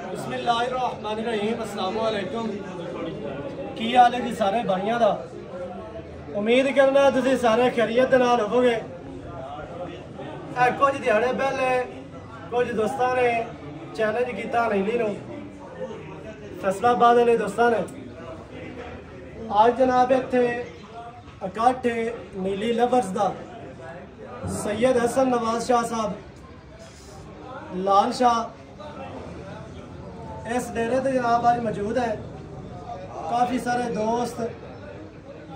बिस्मिल्लाहिर्रहमानिर्रहीम, अस्सलाम वालेकुम। की हाल है जी सारे भाइयों का। उम्मीद करना तुसीं सारे खैरियत दे नाल होवोगे। कुछ दिहाड़े पहले कुछ दोस्तों ने चैलेंज किया नीली नूं, फैसलाबाद वाले दोस्तों ने। आज जनाब इत्थे इकट्ठ नीली लवर्स दा सैयद हसन नवाज शाह साहब लाल शाह इस डेरे ते जनाब आज मौजूद है। काफ़ी सारे दोस्त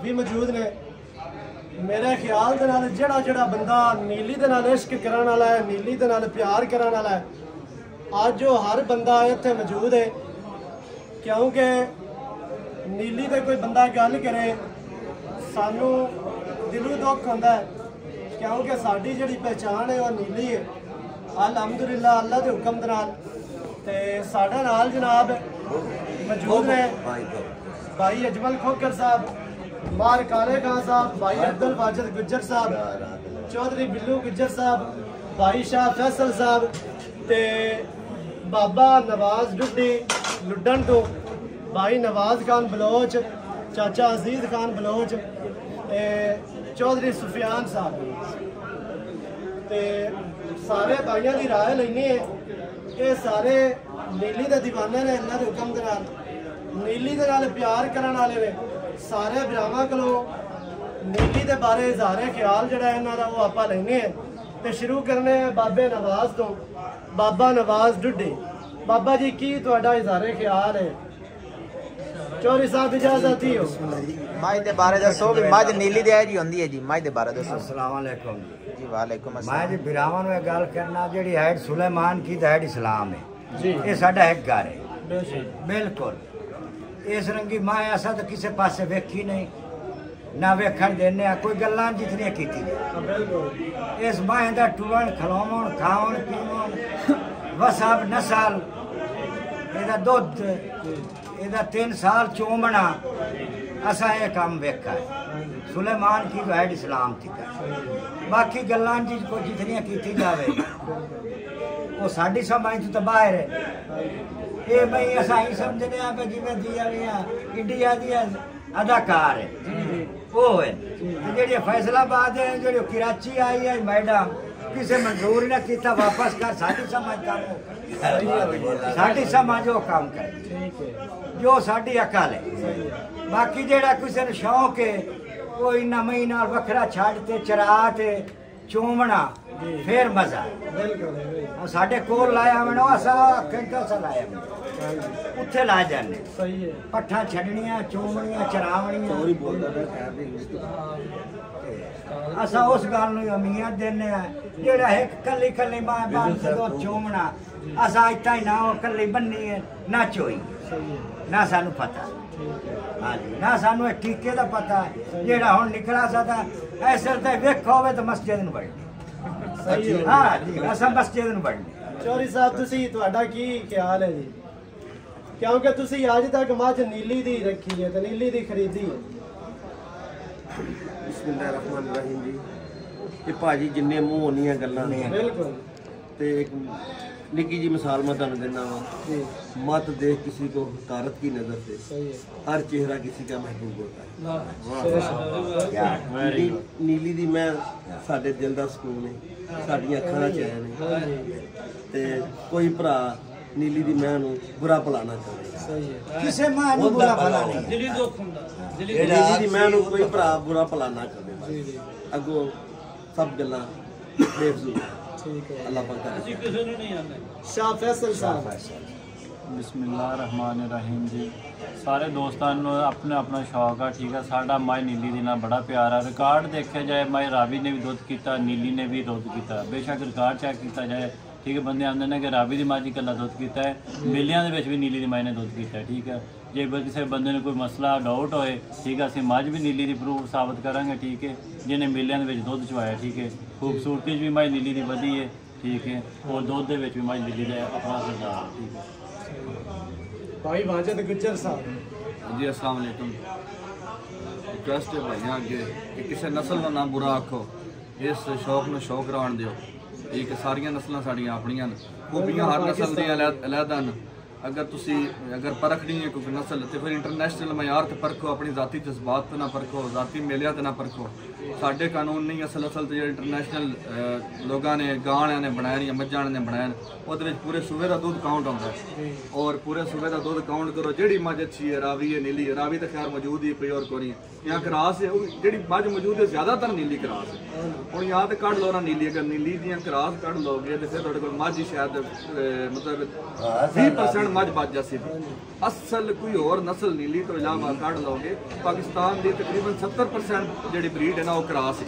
भी मौजूद ने। मेरे ख्याल दे नाल जेड़ा बंदा नीली दे नाल इश्क करन वाला है, नीली दे नाल प्यार करन वाला है, आज जो हर बंदा इत्थे मौजूद है। क्योंकि नीली ते कोई बंदा गल करे सानू दिलों दुख होंदा है, क्योंकि साडी जिहड़ी पहचान है वह नीली है। अलहमदुलिल्लाह अल्लाह के हुक्म दे नाल ते साडे नाल जनाब मौजूद ने भाई अजमल खोकर साहब, मार काले खान साहब, भाई अब्दुल वाजिद गुज्जर साहब, चौधरी बिल्लू गुज्जर साहब, भाई शाह फैसल साहब ते बाबा नवाज डुड्डी लुडन तो भाई नवाज खान बलोच, चाचा अजीज खान बलोच, चौधरी सुफियान साहब। ते सारे भाइयों की राय लेनी है। ये सारे नीली के दीवाने ने, इन्होंने हुक्म दे नाल नीली दे नाल प्यार करने वाले ने। सारे भरावां कोलों नीली के बारे इजहारे ख्याल जिहड़ा इन्हां दा वो आपां लैने हैं। ते शुरू करने बाबे नवाज तो। बाबा नवाज डुड्डी, बाबा जी की तुहाडा इजहारे ख्याल है? चौधरी साहब इजाजत ही हो। माई दे बारे दसो भी मज नीली दे जी होंदी है जी, माई दे बारे दसो। अस्सलाम वालेकुम जी। वालेकुम अस्सलाम। मैं जी बिरावां नूं गल करना जेहड़ी हैड सुलेमान की हैड इस्लाम है जी, ये साडा एक घर है बिल्कुल। इस रंगी मां ऐसा तो किसी पासे वेखी नहीं ना वेखण देने। कोई गल्लां जितनियां कीती इस मां दा टुरन खलोवन खावन पीवन वसाब नसल एदा दुध एदा 3 साल चोमना असा ये काम वेखा है। सुलेमान की तो हैड इस्लाम थी। बाकी गल्लां जी को जितनियां कीती जावे वो साडी समझ तो बाहर है। ये भाई असा ही समझने आ जिवें इंडिया दी अदाकार है वो है। जेड़ी फैसलाबाद है, जेड़ी कराची आई है मैडम, किसी मंजूर ने किया वापस कर। साडी समझ काम साडी समझ वो काम कर जो साडी अकल है। बाकी जेड़ा किसी ने शौक है वो इन्ना महीना वखरा छाड़ते चराते चूमना फिर मजा साढ़े कोल लाया मैंने लाया उत्थे ला जाने पट्ठा छड़निया चूमनिया चरावनिया असा उस गल नूं अहमियत देने जेड़ा एक कली कली मां बाप दो चूमना असा इतना ही ना वो कली बन्नी है ना चोई ना सानू पता। हाँ जी, ना सानू टीके का पता है जेड़ा हुण निकला सकता ऐसे वेखो होवे तो मस्जिद नूं बढ़नी। हाँ जी, असा मस्जिद नूं बढ़नी। चौधरी साहब तुसी तुहाडा की ख्याल है जी? क्योंकि तुसी अज तक मझ नीली दी रखी है तो नीली दी खरीदी है। बिस्मिल्लाहिर्रहमानिर्रहीम जी। ये भाजी जिन्ने मूँह उन्नियां गल्लां ने बिल्कुल। ते एक निकी जी मिसाल मैं तुहानूं दिंदा वां। मत देख किसी को हकारत की नज़र से, हर चेहरा किसी का महबूब होता है। नीली दी मैं साडे दिल दा सुकून है, साडियां अखां दा चैन है। ते कोई भरा नीली दी मैं नूं बुरा भला ना करे। किसे मां नूं बुरा भला नहीं नीली दी मैं नूं कोई भरा बुरा भला ना करे। अगों सब गल्लां बेफजूल। अल्लाह पाक शाह फैसल साहब। बिस्मिल्लाहिर्रहमानिर्रहीम जी। सारे दोस्तों अपना अपना शौक है, ठीक है। साडा माई नीली दी नाल बड़ा प्यार है। रिकॉर्ड देखा जाए माई रावी ने भी दुध किया, नीली ने भी दुध किया। बेशक रिकॉर्ड चेक किया जाए, ठीक है। बंदे आते हैं कि रावी की माँ जी कला दुध किया है, मेलियां भी नीली की माई ने दुध किया है, ठीक है। जे किसी बंदे ने कोई मसला डाउट होए, ठीक है, असं मझ भी नीली की प्रूफ साबित करांगे, ठीक है। जिन्हें मेलियां दुध चवाया, ठीक है। खूबसूरती भी माई नीली की वधी है, ठीक है। और दुध भी माई नीली का अपना सरदार, ठीक है। भाई वाजिद गुज्जर साहब जी। अस्सलाम वालेकुम। रिक्वेस्ट है भाइयों अगे कि किसी नस्ल का ना बुरा आखो, इस शौक में शौक रहन दिओ। ठीक है, सारिया नस्लों साड़ियाँ अपनियां खूबियां हर नस्ल दी अलहदा न। अगर तुसी अगर परखनी है कोई नस्ल तो फिर इंटरनेशनल मयार ते परखो, अपनी जाती जज्बात तो ना परखो, जाती मेलिया तो ना परखो। साढ़े कानून नहीं असल तो जो इंटरनेशनल लोगों ने गां ने बनाए या मज्झां ने बनाए वो पूरे सूबे का दुध काउंट होता है और पूरे सूबे का दुध काउंट करो। जी मझ अच्छी है रावी है नीली है, रावी तो खैर मौजूद ही कोई और को नहीं यहाँ क्रास है जी मझ मौजूद है ज़्यादातर नीली क्रास है। और यहाँ तो कढ़ लो ना नीली, अगर नीली दियाँ क्रास कढ़ लोगे तो फिर थोड़े को मझ ही शायद मतलब 20% मझ बच जाती। असल कोई और नस्ल नीली तो इलावा कढ़ लोगे पाकिस्तान की तकरीबन 70% जी ब्रीड है ना वो क्रास है,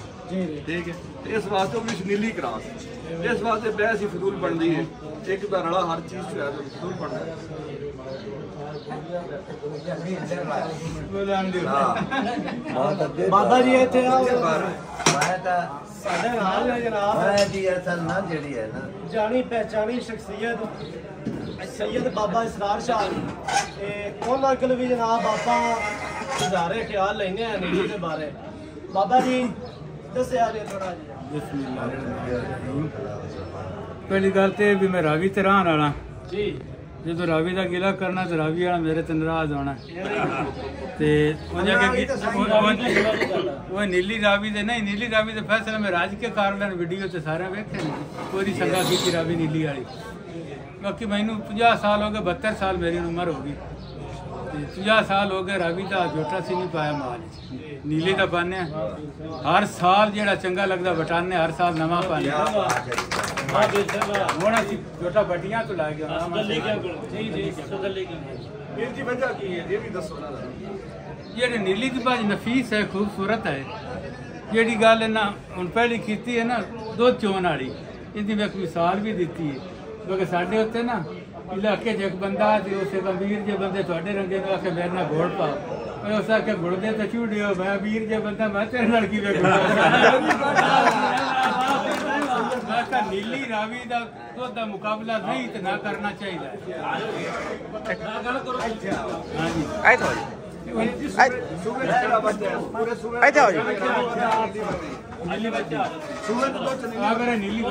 ठीक है। तो इस वास्ते वो नीली क्रास है, इस वास्ते बहस ही फजूल बनती है। एक तो रला हर चीज़ जो है फजूल बनता है। बाबा जी इतने आओ साढ़े नाल है जनाब जी असल ना जी है ना जानी पहचानी शख्सियत सैयद बाबा इसरार शाह उन्होंने कोल भी जनाब बाबा गुजारे ख्याल लेने हैं नीली के बारे। बाबा जी दस्या जी थोड़ा पहली गल तो भी मैं रावी ते रहन वाला जी, जो रावी का गिला करना तो रावी वाला मेरे ते नाराज होना वो नीली रावी दे नहीं नीली रावी दे फैसले में राज के कारण वीडियो ते सारे वेखे कोई संगा की रावी नीली वाली। बाकी मैनू 50 साल हो गए, 72 साल मेरी उम्र हो गई, 50 साल हो गए रावी का जोटा सी नहीं पाया माल नीली का पाने हर साल जेड़ा चंगा लगता बटाने हर साल नवा पाने हूँ असी जोटा बटियां तो ला गया जेड़ी नीली की बाज नफीस है खूबसूरत है। जेड़ी गल ना हुण पहली कीती है ना दुध चोन वाली इनकी मैं मिसाल भी दी है क्योंकि साढ़े उत्ते ना इलाके च एक बंदा उस वीर जे बंदे थोड़े रंगे तो आखे मेरे ना घोड़ पाओ उस आखे गुड़दे तो झूड़ियो मैं वीर जे बंदा मैं तेरे लड़की वे नीली रावी का दुध का मुकाबला नहीं तो ना करना चाहिए। नीली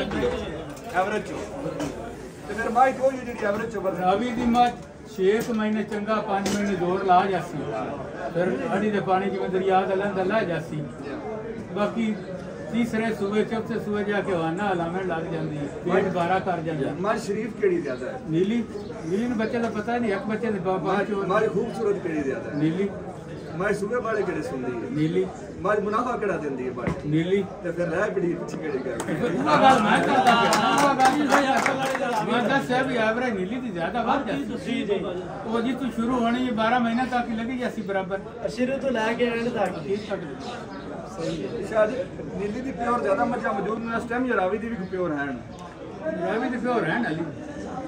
रावी की मझ 6 महीने चंगा 5 महीने दौड़ ला जासी फिर अड़ी के पानी जिवें दरिया का लंघ ला जासी। बाकी तीसरे सूबे चौथे सूबे जाके वाना अलामे लग जाती है पेट बारा कर जाता मझ शरीफ केड़ी ज्यादा है नीली नीली बच्चे का पता नहीं एक बच्चे मझ खूबसूरत केड़ी ज्यादा है नीली मझ सूबे वाले केड़े सुनदी है नीली मझ मुनाफा केड़ा देंदी है बड़ नीली ते फिर रह बड़ी पीछे केड़ी गल मैं दस है भी एवरेज नीली की ज्यादा बढ़ जाती वो जी तू शुरू होनी है 12 महीने तक लगी जासी बराबर शुरू तो लैके एंड तक शायद नीली दी प्योर ज्यादा मजा मौजूद ने इस टाइम रावी दी भी प्योर है रावी दी प्योर है अली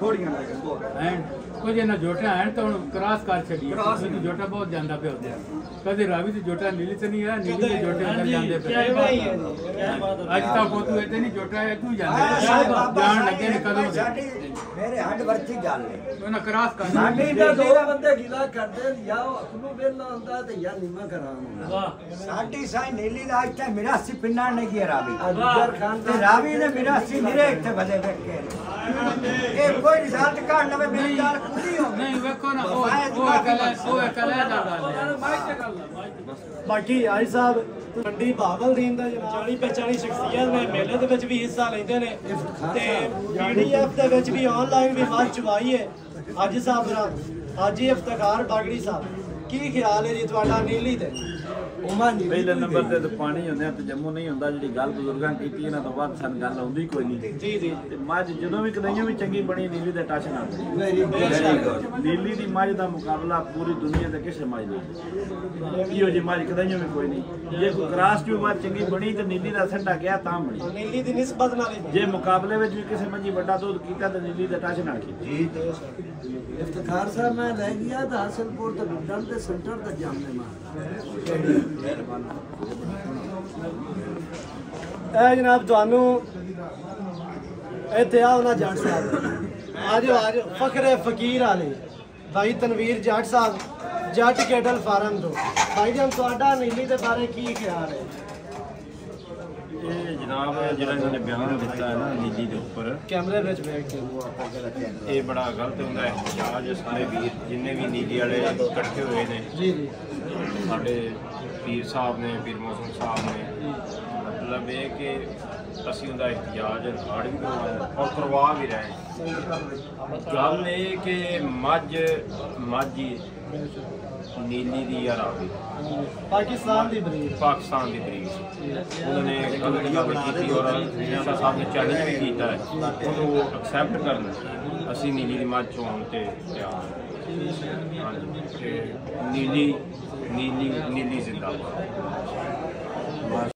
थोड़ियां लगे बहुत हैं कुछ ना जोटा हैं तो क्रॉस कर छड़ी क्योंकि जोटा बहुत जांदा पे होते हैं कभी रावी से जोटा नीली से नहीं है नीली के जोटे अंदर जांदे पे आज तक को तू इतने नहीं जोटा है तू जांदे जान लगे ने कदम मेरे हड वर्ती गल है ना क्रॉस कर साडी दा दो बंदे गिला करदे या अखलू वेला हुंदा ते या नीमा कराम हुंदा वाह साडी साई नीली दा इत्थे 82 पिंडां ने की रावी अजगर खान ते रावी ने 82 निरे इत्थे बदे बैठे ए कोई रिजल्ट काढ लवे मेरी गल पूरी हो नहीं वेखो ना वो कला दा गल बाकी आई साहब मंडी बावलदीन दा 40 45 शख्सियत ने मेले दे विच भी हिस्सा लेंदे ने ते पीडीएफ दे विच भी ऑनलाइन भी मच चुवाई है। अज साहब अज ही इफ्तिखार बागड़ी साहब की ख्याल है जी तुहाडा नीली ते पहले नंबर ते पानी होंदे ते जम्मू नहीं होंदा जिहड़ी गल बुजुर्गां कीती इन्हां तो बाद सन गल आउंदी कोई नहीं जी जी ते मझ ਜਦੋਂ ਵੀ ਕਦਾਈਆਂ ਵੀ ਚੰਗੀ ਬਣੀ ਨੀਲੀ ਦੇ ਟੱਚ ਨਾਲ ਨੀਲੀ ਦੀ ਮੱਝ ਦਾ ਮੁਕਾਬਲਾ ਪੂਰੀ ਦੁਨੀਆ ਤੇ ਕਿਸੇ ਮੱਝ ਨਾਲ ਇਹੋ ਜਿਹੀ ਮੱਝ ਕਦਾਈਆਂ ਵੀ ਕੋਈ ਨਹੀਂ ਜੇ ਕੋਈ ਕ੍ਰਾਸ ਟੂ ਮੱਝ ਚੰਗੀ ਬਣੀ ਤੇ ਨੀਲੀ ਦਾ ਸੱਟਾ ਗਿਆ ਤਾਂ ਬਣੀ ਨੀਲੀ ਦੀ ਨਿਸਬਤ ਨਾਲ ਜੇ ਮੁਕਾਬਲੇ ਵਿੱਚ ਵੀ ਕਿਸੇ ਮੱਝੀ ਵੱਡਾ ਦੁੱਧ ਕੀਤਾ ਤੇ ਨੀਲੀ ਦੇ ਟੱਚ ਨਾਲ ਕੀਤਾ जी इफ्तिखार साहब मैं रह गया था हासिलपुर तो डन ते सेंटर तक जामने मार ए जनाब ਤੁਹਾਨੂੰ ਇੱਥੇ ਆਓ ਨਾ ਜੱਟ ਸਾਹਿਬ ਆਜੋ ਆਜੋ ਫਖਰੇ ਫਕੀਰ ਵਾਲੇ ਭਾਈ ਤਨਵੀਰ ਜੱਟ ਸਾਹਿਬ ਜੱਟ ਕੈਟਲ ਫਾਰਮ ਤੋਂ ਭਾਈ ਜਾਨ ਤੁਹਾਡਾ ਨੀਲੀ ਦੇ ਬਾਰੇ ਕੀ ਖਿਆਲ ਹੈ ਇਹ ਜਨਾਬ ਜਿਹੜਾ ਇਹਨਾਂ ਨੇ ਬਿਆਨ ਦਿੱਤਾ ਹੈ ਨਾ ਨੀਲੀ ਦੇ ਉੱਪਰ ਕੈਮਰੇ ਵਿੱਚ ਵੇਖ ਕੇ ਇਹ ਬੜਾ ਗਲਤ ਹੁੰਦਾ ਹੈ। ਜਹਾਜ਼ ਸਾਰੇ ਵੀਰ ਜਿੰਨੇ ਵੀ ਨੀਲੀ ਵਾਲੇ ਇਕੱਠੇ ਹੋਏ ਨੇ ਜੀ ਜੀ ਸਾਡੇ ਪੀਰ ਸਾਹਿਬ ਨੇ, ਪੀਰ ਮੌਸਮ ਸਾਹਿਬ ਨੇ, ਮਤਲਬ ਇਹ ਕਿ ਅਸੀਂ ਉਹਦਾ ਇhtiyaj ਰਿਕਾਰਡ ਵੀ ਕਰਵਾਇਆ ਔਰ ਕਰਵਾ ਵੀ ਰਹੇ ਹਾਂ। ਗੱਲ ਇਹ ਕਿ ਮਾਝੀ ਨੀਲੀ ਦੀ ਜਾਂ ਰਾਵੀ ਪਾਕਿਸਤਾਨ ਦੀ ਬਰੀਡ ਪਾਕਿਸਤਾਨ ਦੀ ਬਰੀਡ ਉਹਨਾਂ ਨੇ ਗਲਤ ਕੀਤੀ ਔਰ ਸ਼ਾਹ ਸਾਹਿਬ ਨੇ ਚੈਲੰਜ ਵੀ ਕੀਤਾ ਹੈ ਉਹਨੂੰ ਐਕਸੈਪਟ ਕਰਨਾ। ਅਸੀਂ ਨੀਲੀ ਦੀ ਮੱਝ ਚੋਣ ਤੇ ਤਿਆਰ ਹਾਂ। ਹਾਂਜੀ ਤੇ ਨੀਲੀ ਜ਼ਿੰਦਾਬਾਦ।